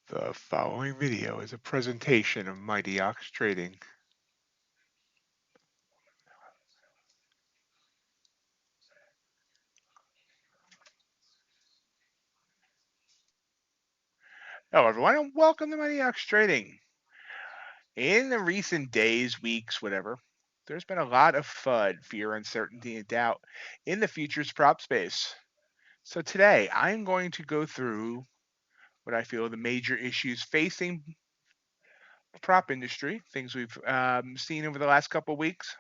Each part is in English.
The following video is a presentation of MightyOxTrading. Hello everyone and welcome to MightyOxTrading. In the recent days, weeks, whatever, there's been a lot of FUD, fear, uncertainty, and doubt in the futures prop space. So today I'm going to go through what I feel are the major issues facing the prop industry, things we've seen over the last couple of weeks,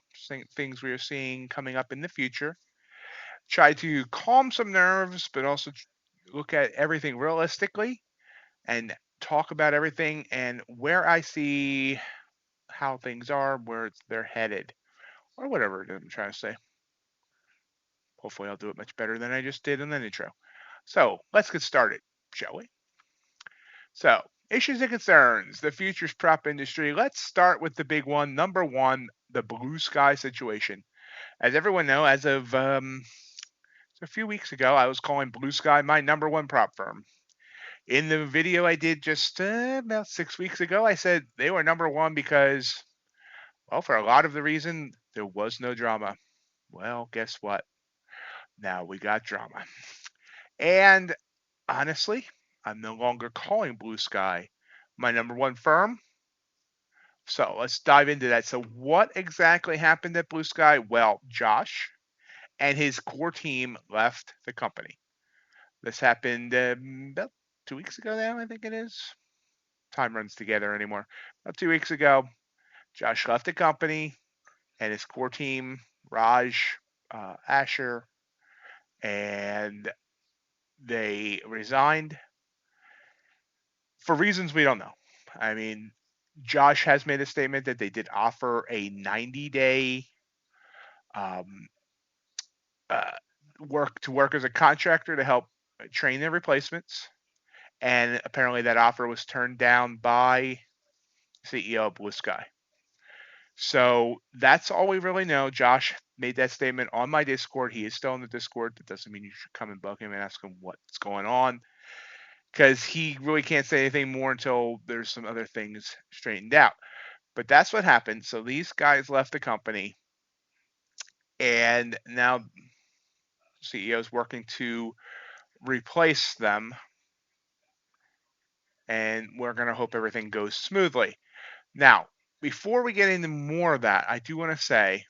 things we are seeing coming up in the future. Try to calm some nerves, but also look at everything realistically and talk about everything and where I see how things are, where they're headed, or whatever I'm trying to say. Hopefully, I'll do it much better than I just did in the intro. So let's get started, shall we? So, issues and concerns, the futures prop industry. Let's start with the big one. Number one, the blue sky situation. As everyone knows, as of a few weeks ago, I was calling Blue Sky my number one prop firm. In the video I did just about 6 weeks ago, I said they were number one because, well, for a lot of the reason, there was no drama. Well, guess what? Now we got drama. And honestly, I'm no longer calling Blue Sky my number one firm. So let's dive into that. So, what exactly happened at Blue Sky? Well, Josh and his core team left the company. This happened about 2 weeks ago now, I think it is. Time runs together anymore. About 2 weeks ago, Josh left the company and his core team, Raj, Asher, and they resigned for reasons we don't know. I mean, Josh has made a statement that they did offer a 90-day um, uh, work as a contractor to help train their replacements, and apparently that offer was turned down by CEO of Blue Sky. So that's all we really know. Josh made that statement on my Discord. He is still in the Discord. That doesn't mean you should come and bug him and ask him what's going on, because he really can't say anything more until there's some other things straightened out. But that's what happened. So these guys left the company, and now CEO is working to replace them, and we're going to hope everything goes smoothly. Now, before we get into more of that, I do want to say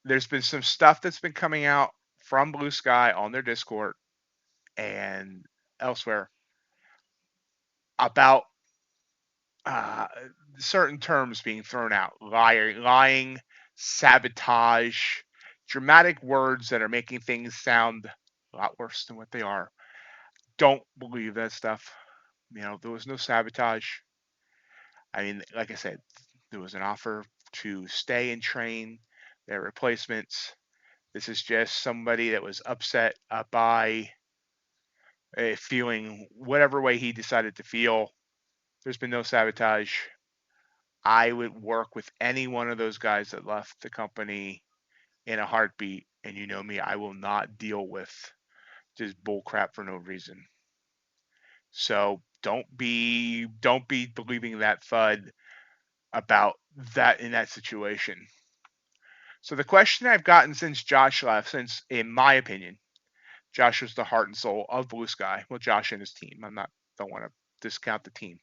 there's been some stuff that's been coming out from Blue Sky on their Discord and elsewhere about uh, certain terms being thrown out: lying, sabotage, dramatic words that are making things sound a lot worse than what they are. Don't believe that stuff. There was no sabotage. I mean, like I said, there was an offer to stay and train their replacements. This is just somebody that was upset by feeling whatever way he decided to feel. There's been no sabotage. I would work with any one of those guys that left the company in a heartbeat. And you know me, I will not deal with just bull crap for no reason. So don't be believing that FUD about that in that situation. So the question I've gotten since Josh left, since in my opinion, Josh was the heart and soul of Blue Sky. Well, Josh and his team. Don't want to discount the team.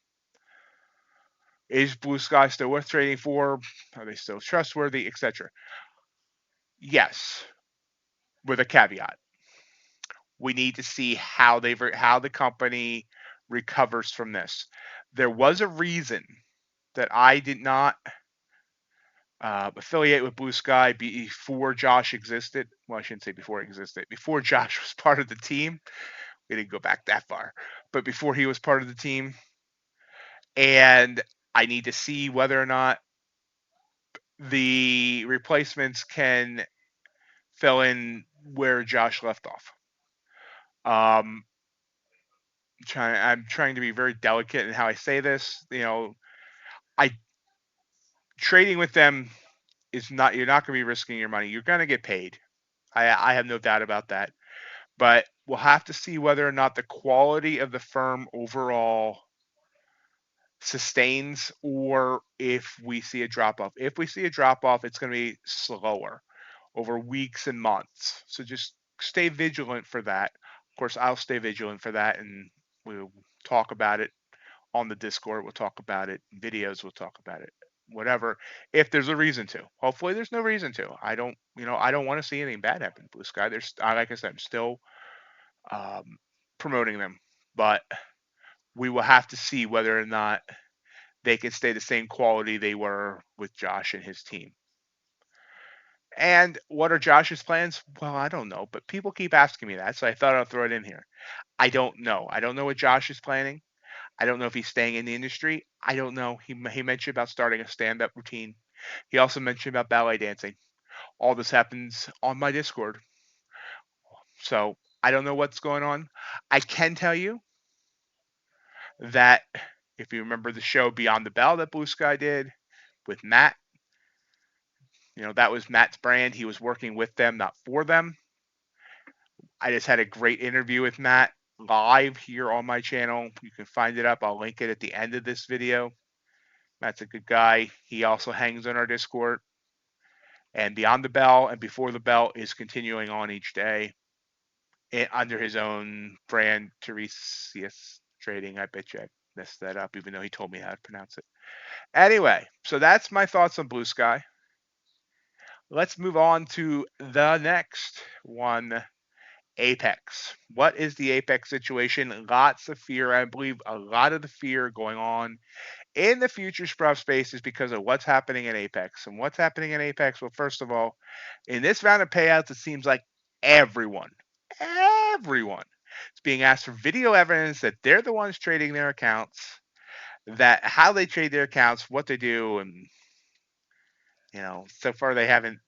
Is Blue Sky still worth trading for? Are they still trustworthy, etc.? Yes, with a caveat. We need to see how the company recovers from this. There was a reason that I did not affiliate with Blue Sky before Josh existed. Well, I shouldn't say before it existed. Before Josh was part of the team. We didn't go back that far, but before he was part of the team. And I need to see whether or not the replacements can fill in where Josh left off. I'm trying to be very delicate in how I say this. I trading with them is not, you're not going to be risking your money. You're going to get paid. I have no doubt about that. But we'll have to see whether or not the quality of the firm overall sustains, or if we see a drop off. If we see a drop off, it's going to be slower over weeks and months. So just stay vigilant for that. Of course, I'll stay vigilant for that, and we'll talk about it on the Discord. We'll talk about it in videos. We'll talk about it, whatever, if there's a reason to. Hopefully, there's no reason to. I don't want to see anything bad happen to Blue Sky. There's, like I said, I'm still um, promoting them, but we will have to see whether or not they can stay the same quality they were with Josh and his team. And what are Josh's plans? Well, I don't know, but people keep asking me that, so I thought I'll throw it in here. I don't know. I don't know what Josh is planning. I don't know if he's staying in the industry. I don't know. He mentioned about starting a stand-up routine. He also mentioned about ballet dancing. All this happens on my Discord. So I don't know what's going on. I can tell you that if you remember the show Beyond the Bell that Blue Sky did with Matt, that was Matt's brand. He was working with them, not for them. I just had a great interview with Matt live here on my channel. You can find it up. I'll link it at the end of this video. Matt's a good guy. He also hangs on our Discord. And Beyond the Bell and Before the Bell is continuing on each day under his own brand, Tiresias Trading. I bet you I messed that up, even though he told me how to pronounce it. Anyway, so that's my thoughts on Blue Sky. Let's move on to the next one, Apex. What is the Apex situation? Lots of fear. I believe a lot of the fear going on in the futures prop space is because of what's happening in Apex. And what's happening in Apex? Well, first of all, in this round of payouts, it seems like everyone is being asked for video evidence that they're the ones trading their accounts, that how they trade their accounts, what they do, and so far they haven't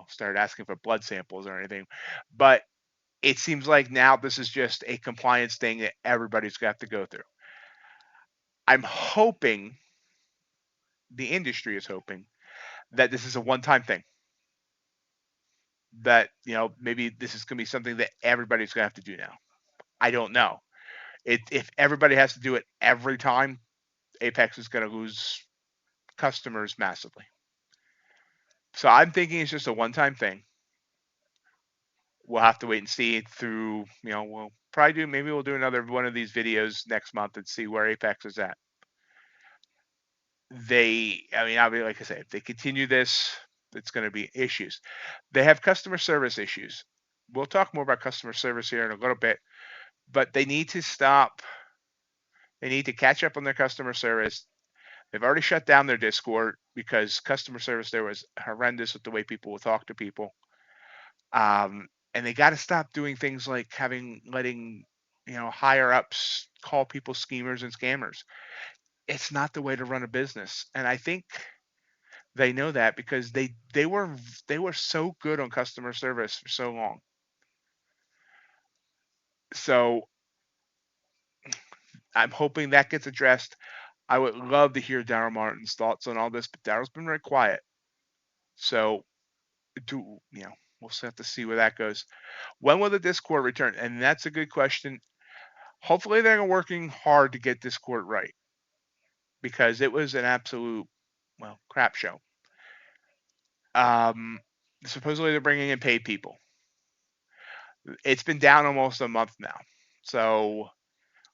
started asking for blood samples or anything, but it seems like now this is just a compliance thing that everybody's got to go through. I'm hoping, the industry is hoping, that this is a one-time thing. That, maybe this is going to be something that everybody's going to have to do now. I don't know. If everybody has to do it every time, Apex is going to lose customers massively. So I'm thinking it's just a one-time thing. We'll have to wait and see through, we'll probably maybe we'll do another one of these videos next month and see where Apex is at. I'll be, like I say, if they continue this, it's going to be issues. They have customer service issues. We'll talk more about customer service here in a little bit, but they need to stop. They need to catch up on their customer service. They've already shut down their Discord because customer service there was horrendous with the way people will talk to people. And they got to stop doing things like letting higher ups call people schemers and scammers. It's not the way to run a business, and I think they know that because they were so good on customer service for so long. So I'm hoping that gets addressed. I would love to hear Daryl Martin's thoughts on all this, but Daryl's been very quiet. So we'll have to see where that goes. When will the Discord return? And that's a good question. Hopefully they're working hard to get Discord right, because it was an absolute crap show. Supposedly they're bringing in paid people. It's been down almost a month now, so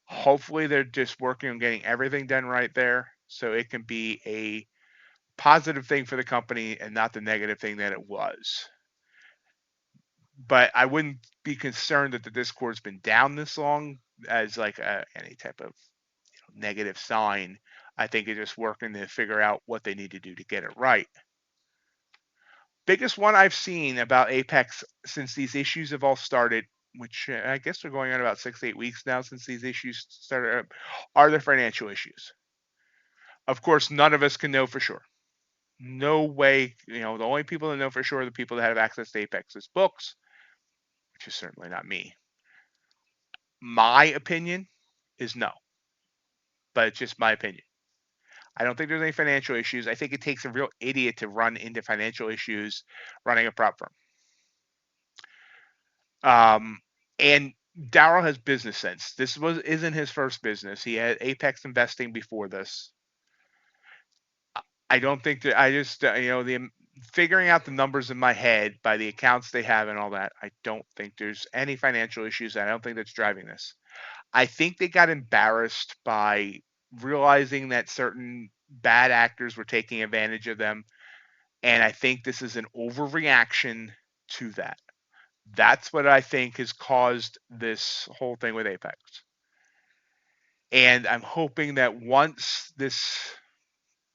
hopefully they're just working on getting everything done right there, so it can be a positive thing for the company and not the negative thing that it was. But I wouldn't be concerned that the Discord's been down this long as like any type of negative sign. I think it's just working to figure out what they need to do to get it right. Biggest one I've seen about Apex since these issues have all started, which I guess they're going on about 6 to 8 weeks now since these issues started, are the financial issues. Of course, none of us can know for sure. No way. The only people that know for sure are the people that have access to Apex's books, which is certainly not me. My opinion is no, but it's just my opinion. I don't think there's any financial issues. I think it takes a real idiot to run into financial issues running a prop firm. And Daryl has business sense. This isn't his first business. He had Apex investing before this. I don't think that I just the figuring out the numbers in my head by the accounts they have and all that. I don't think there's any financial issues. I don't think that's driving this. I think they got embarrassed by realizing that certain bad actors were taking advantage of them, and I think this is an overreaction to that. That's what I think has caused this whole thing with Apex. And I'm hoping that once this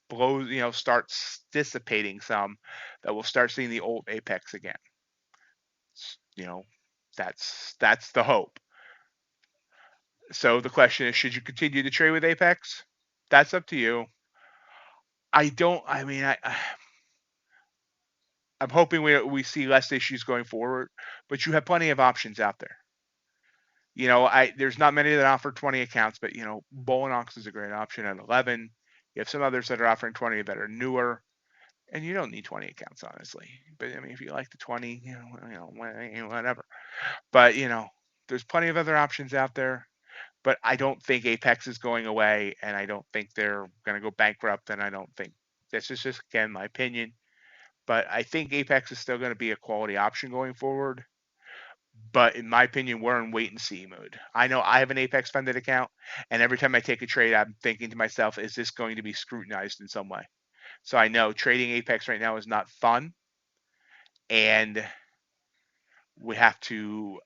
blows, starts dissipating some, that we'll start seeing the old Apex again. You know, that's the hope. So the question is, should you continue to trade with Apex? That's up to you. I don't. I mean, I'm hoping we see less issues going forward, but you have plenty of options out there. There's not many that offer 20 accounts, but Bolinox is a great option at 11. You have some others that are offering 20 that are newer, and you don't need 20 accounts, honestly. But I mean, if you like the 20, whatever. But there's plenty of other options out there. But I don't think Apex is going away, and I don't think they're going to go bankrupt. And I don't think this is just again my opinion. But I think Apex is still going to be a quality option going forward. But in my opinion, we're in wait and see mode. I know I have an Apex funded account, and every time I take a trade, I'm thinking to myself, is this going to be scrutinized in some way? So I know trading Apex right now is not fun, and we have to,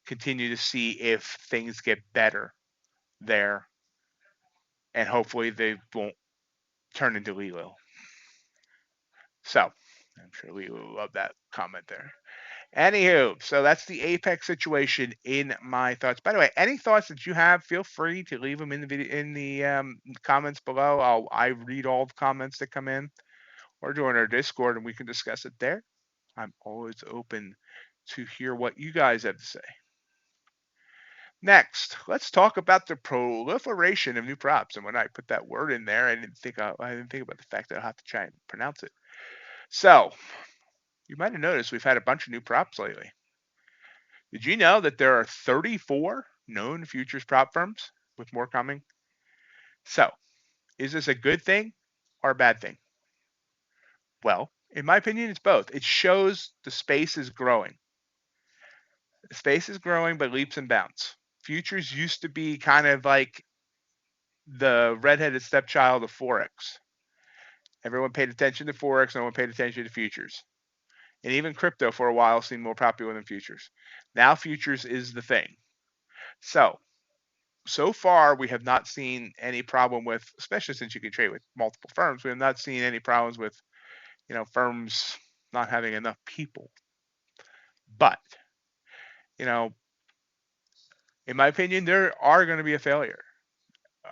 continue to see if things get better there, and hopefully they won't turn into Lilo. So I'm sure Lilo will love that comment there. Anywho, so that's the Apex situation in my thoughts. By the way, any thoughts that you have, feel free to leave them in the video in the comments below. I read all the comments that come in, or join our Discord and we can discuss it there. I'm always open to hear what you guys have to say. Next, let's talk about the proliferation of new props. And when I put that word in there, I didn't think about the fact that I'll have to try and pronounce it. So you might have noticed we've had a bunch of new props lately. Did you know that there are 34 known futures prop firms, with more coming? So, is this a good thing or a bad thing? Well, in my opinion, it's both. It shows the space is growing. The space is growing by leaps and bounds. Futures used to be kind of like the redheaded stepchild of Forex. Everyone paid attention to Forex, no one paid attention to futures. And even crypto for a while seemed more popular than futures. Now futures is the thing. So far we have not seen any problem with, especially since you can trade with multiple firms, we have not seen any problems with, firms not having enough people. But, in my opinion, there are going to be a failure.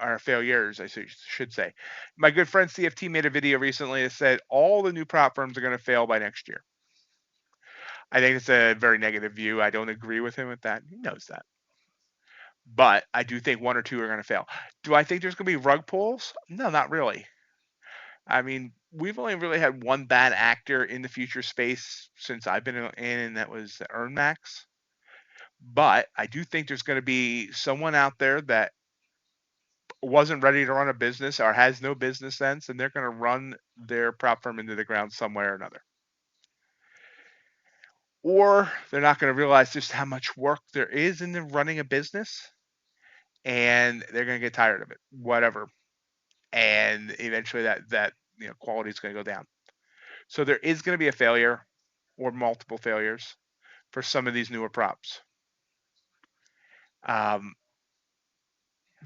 Or failures, I should say. My good friend CFT made a video recently that said all the new prop firms are going to fail by next year. I think it's a very negative view. I don't agree with him with that. He knows that. But I do think one or two are going to fail. Do I think there's going to be rug pulls? No, not really. I mean, we've only really had one bad actor in the future space since I've been in, and that was EarnMax. But I do think there's going to be someone out there that wasn't ready to run a business or has no business sense, and they're going to run their prop firm into the ground some way or another. Or they're not going to realize just how much work there is in running a business, and they're going to get tired of it, whatever. And eventually that quality is going to go down. So there is going to be a failure or multiple failures for some of these newer props.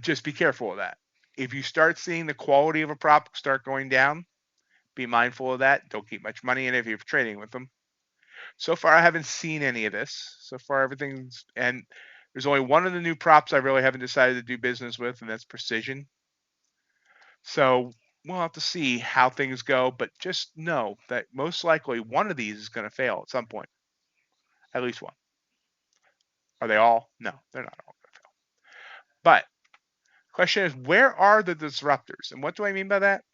Just be careful of that. If you start seeing the quality of a prop start going down, be mindful of that. Don't keep much money in it if you're trading with them. So far, I haven't seen any of this. So far, everything's, and there's only one of the new props I really haven't decided to do business with, and that's Precision. So we'll have to see how things go, but just know that most likely one of these is going to fail at some point. At least one. Are they all? No, they're not all going to fail. But question is, where are the disruptors? And what do I mean by that?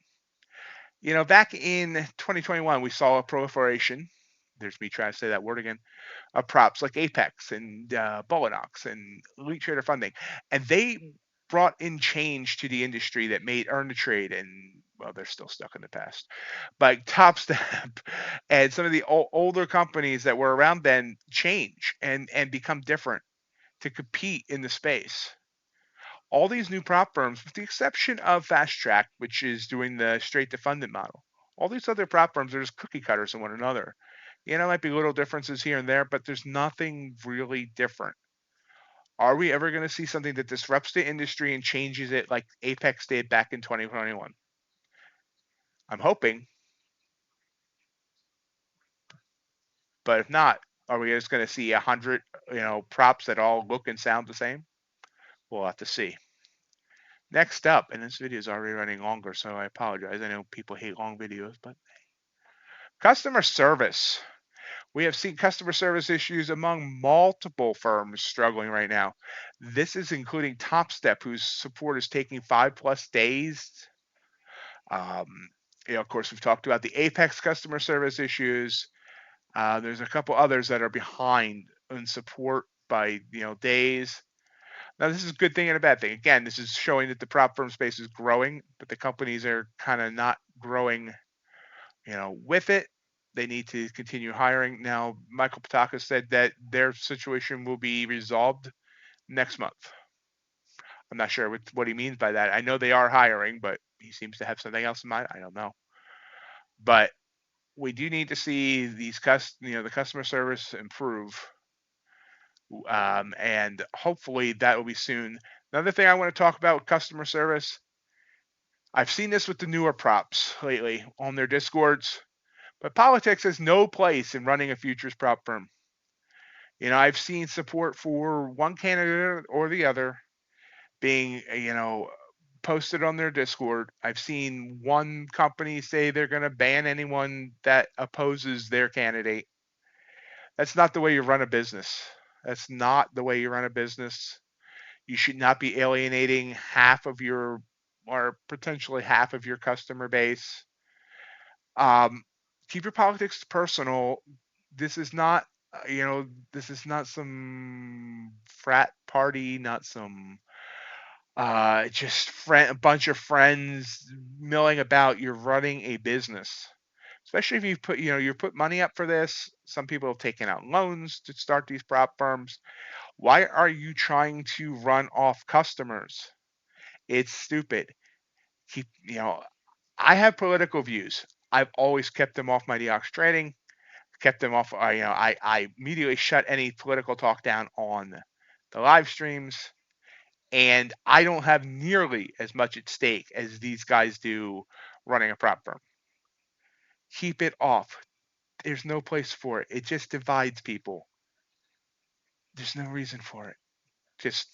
Back in 2021, we saw a proliferation. there's me trying to say that word again, props like Apex and Bullinox and Elite Trader Funding, and they brought in change to the industry that made Earn to Trade and well, they're still stuck in the past, but Top Step and some of the older companies that were around then change and become different to compete in the space. All these new prop firms, with the exception of Fast Track, which is doing the straight to funded model, all these other prop firms are just cookie cutters in one another. Might be little differences here and there, but there's nothing really different. Are we ever going to see something that disrupts the industry and changes it like Apex did back in 2021? I'm hoping, but if not, are we just going to see 100, props that all look and sound the same? We'll have to see. Next up, and this video is already running longer, so I apologize. I know people hate long videos, but customer service. We have seen customer service issues among multiple firms struggling right now. This is including TopStep, whose support is taking 5+ days. Of course, we've talked about the Apex customer service issues. There's a couple others that are behind in support by days. Now, this is a good thing and a bad thing. Again, this is showing that the prop firm space is growing, but the companies are kind of not growing, with it. They need to continue hiring. Now, Michael Pataka said that their situation will be resolved next month. I'm not sure what he means by that. I know they are hiring, but he seems to have something else in mind. I don't know. But we do need to see these the customer service improve, and hopefully that will be soon. Another thing I want to talk about with customer service, I've seen this with the newer props lately on their discords, but politics has no place in running a futures prop firm. I've seen support for one candidate or the other being, posted on their Discord. I've seen one company say they're going to ban anyone that opposes their candidate. That's not the way you run a business. That's not the way you run a business. You should not be alienating half of your or potentially half of your customer base. Keep your politics personal. This is not, this is not some frat party, not some just a bunch of friends milling about. You're running a business, especially if you put money up for this. Some people have taken out loans to start these prop firms. Why are you trying to run off customers? It's stupid. Keep, I have political views. I've always kept them off MightyOxTrading, kept them off. I immediately shut any political talk down on the live streams, and I don't have nearly as much at stake as these guys do running a prop firm. Keep it off. There's no place for it. It just divides people. There's no reason for it. Just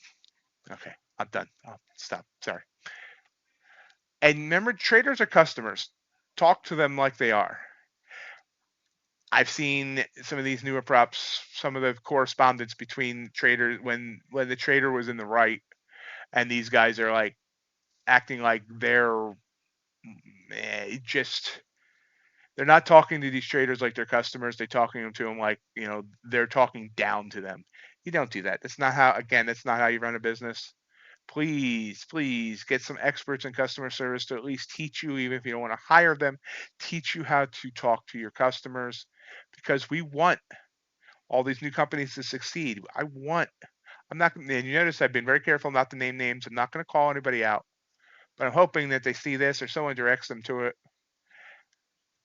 okay. I'm done. I'll stop. Sorry. And remember, traders are customers. Talk to them like they are. I've seen some of these newer props, some of the correspondence between traders when the trader was in the right, and these guys are like acting like just they're not talking to these traders like they're customers. They're talking to them like they're talking down to them. You don't do that. That's not how. Again, that's not how you run a business. Please get some experts in customer service to at least teach you, even if you don't want to hire them, teach you how to talk to your customers, because we want all these new companies to succeed. I'm not, and you notice I've been very careful not to name names. I'm not going to call anybody out, but I'm hoping that they see this or someone directs them to it.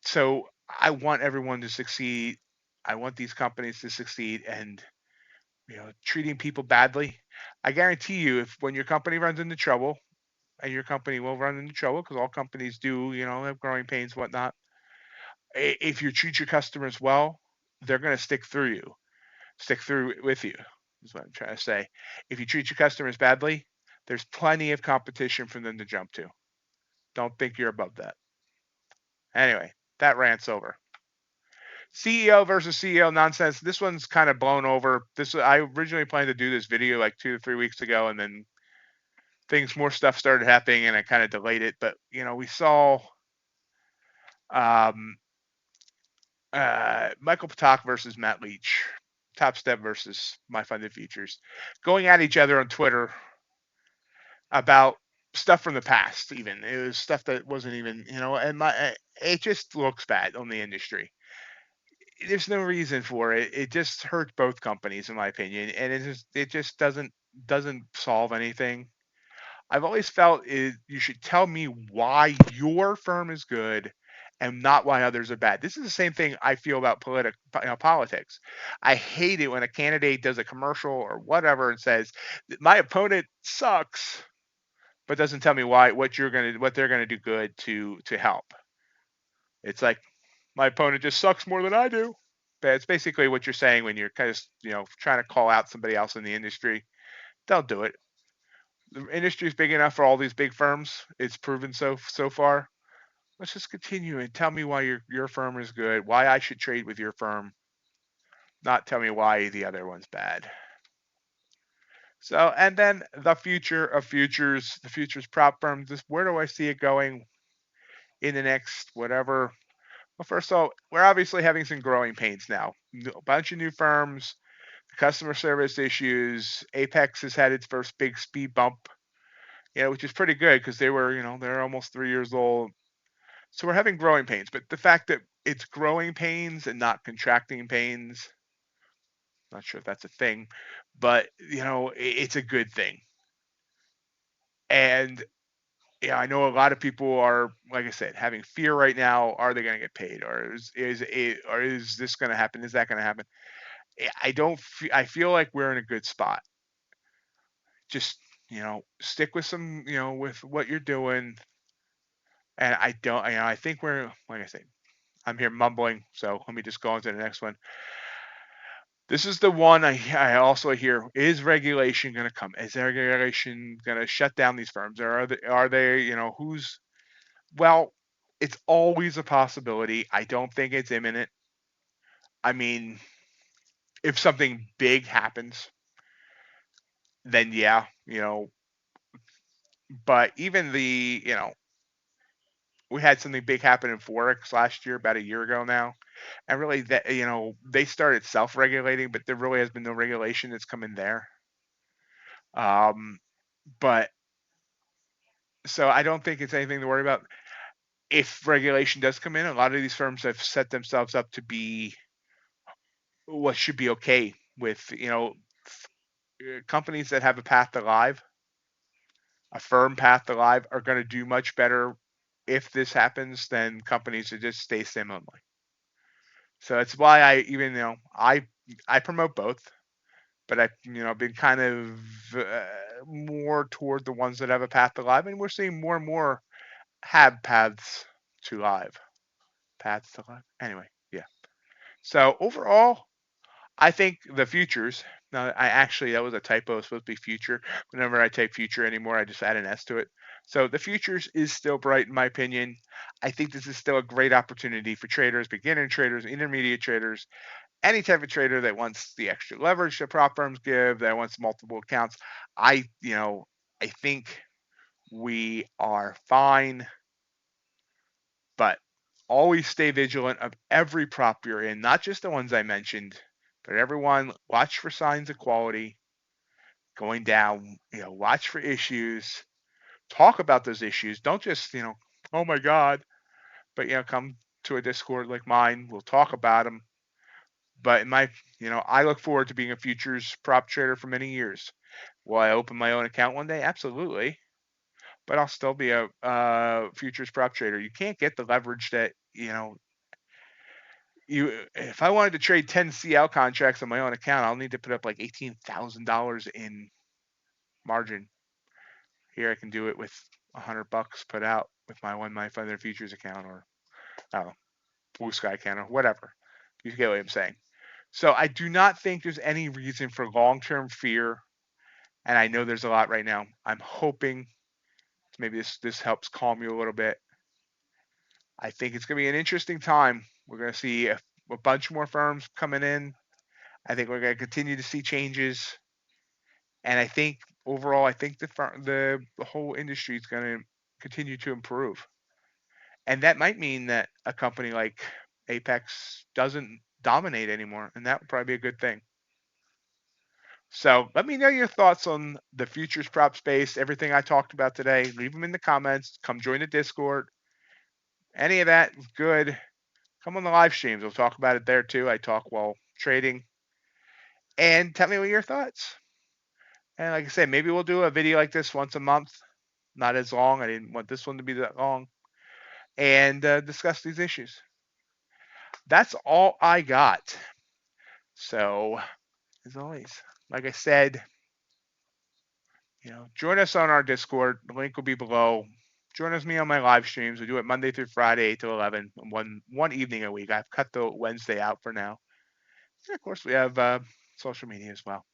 So I want everyone to succeed. I want these companies to succeed, and treating people badly. I guarantee you, if when your company runs into trouble, and your company will run into trouble because all companies do, have growing pains, whatnot. If you treat your customers well, they're going to stick through with you, is what I'm trying to say. If you treat your customers badly, there's plenty of competition for them to jump to. Don't think you're above that. Anyway, that rant's over. CEO versus CEO nonsense. This one's kind of blown over. I originally planned to do this video like 2 to 3 weeks ago, and then more stuff started happening, and I kind of delayed it. But we saw Michael Patak versus Matt Leach, Top Step versus My Funded Futures, going at each other on Twitter about stuff from the past. Even it was stuff that wasn't even, and it just looks bad on the industry. There's no reason for it. It just hurts both companies, in my opinion, and it just doesn't solve anything. I've always felt you should tell me why your firm is good and not why others are bad. This is the same thing I feel about politics. I hate it when a candidate does a commercial or whatever and says my opponent sucks, but doesn't tell me what they're gonna do good to help. It's like my opponent just sucks more than I do. But it's basically what you're saying when you're kind of trying to call out somebody else in the industry. Don't do it. The industry is big enough for all these big firms. It's proven so far. Let's just continue and tell me why your firm is good, why I should trade with your firm, not tell me why the other one's bad. So, and then the future of futures, the futures prop firms. Just where do I see it going in the next whatever? Well, first of all, we're obviously having some growing pains now. A bunch of new firms, customer service issues. Apex has had its first big speed bump, which is pretty good because they're almost 3 years old. So we're having growing pains, but the fact that it's growing pains and not contracting pains, not sure if that's a thing, but it's a good thing. And yeah, I know a lot of people are, like I said, having fear right now. Are they going to get paid, or is this going to happen? Is that going to happen? I don't. I feel like we're in a good spot. Just stick with with what you're doing. And I don't. I think we're, like I say, I'm here mumbling. So let me just go on to the next one. This is the one I also hear: is regulation going to come? Is regulation going to shut down these firms? Or are they who's well? It's always a possibility. I don't think it's imminent. I mean, if something big happens, then yeah, but even we had something big happen in Forex last year, about a year ago now. And really that, they started self-regulating, but there really has been no regulation that's come in there. Um, but so I don't think it's anything to worry about. If regulation does come in, a lot of these firms have set themselves up to be what should be okay with, companies that have a path to live, a firm path to live, are going to do much better if this happens than companies that just stay sim only. So that's why I promote both, but I've been kind of more toward the ones that have a path to live, and we're seeing more and more have to live, paths to live. Anyway, yeah. So overall, I think the futures. No, that was a typo. It's supposed to be future. Whenever I type future anymore, I just add an S to it. So the futures is still bright in my opinion. I think this is still a great opportunity for traders, beginner traders, intermediate traders, any type of trader that wants the extra leverage that prop firms give, that wants multiple accounts. I think we are fine, but always stay vigilant of every prop you're in, not just the ones I mentioned, but everyone. Watch for signs of quality going down. Watch for issues. Talk about those issues. Don't just oh my God, but come to a Discord like mine. We'll talk about them. But I look forward to being a futures prop trader for many years. Will I open my own account one day? Absolutely. But I'll still be a futures prop trader. You can't get the leverage that if I wanted to trade 10 CL contracts on my own account, I'll need to put up like $18,000 in margin. Here I can do it with $100 put out with my Thunder Futures account, or Blue Sky account, or whatever. You get what I'm saying. So I do not think there's any reason for long-term fear, and I know there's a lot right now. I'm hoping maybe this helps calm you a little bit. I think it's going to be an interesting time. We're going to see a bunch more firms coming in. I think we're going to continue to see changes, and I think overall, I think the whole industry is going to continue to improve, and that might mean that a company like Apex doesn't dominate anymore, and that would probably be a good thing. So let me know your thoughts on the futures prop space, everything I talked about today. Leave them in the comments. Come join the Discord. Any of that is good. Come on the live streams. We'll talk about it there too. I talk while trading. And tell me what your thoughts. And like I said, maybe we'll do a video like this once a month. Not as long. I didn't want this one to be that long. And discuss these issues. That's all I got. So, as always, like I said, join us on our Discord. The link will be below. Join us me on my live streams. We do it Monday through Friday, 8 to 11, one evening a week. I've cut the Wednesday out for now. And of course, we have social media as well.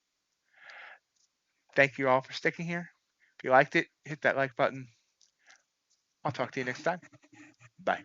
Thank you all for sticking here. If you liked it, hit that like button. I'll talk to you next time. Bye.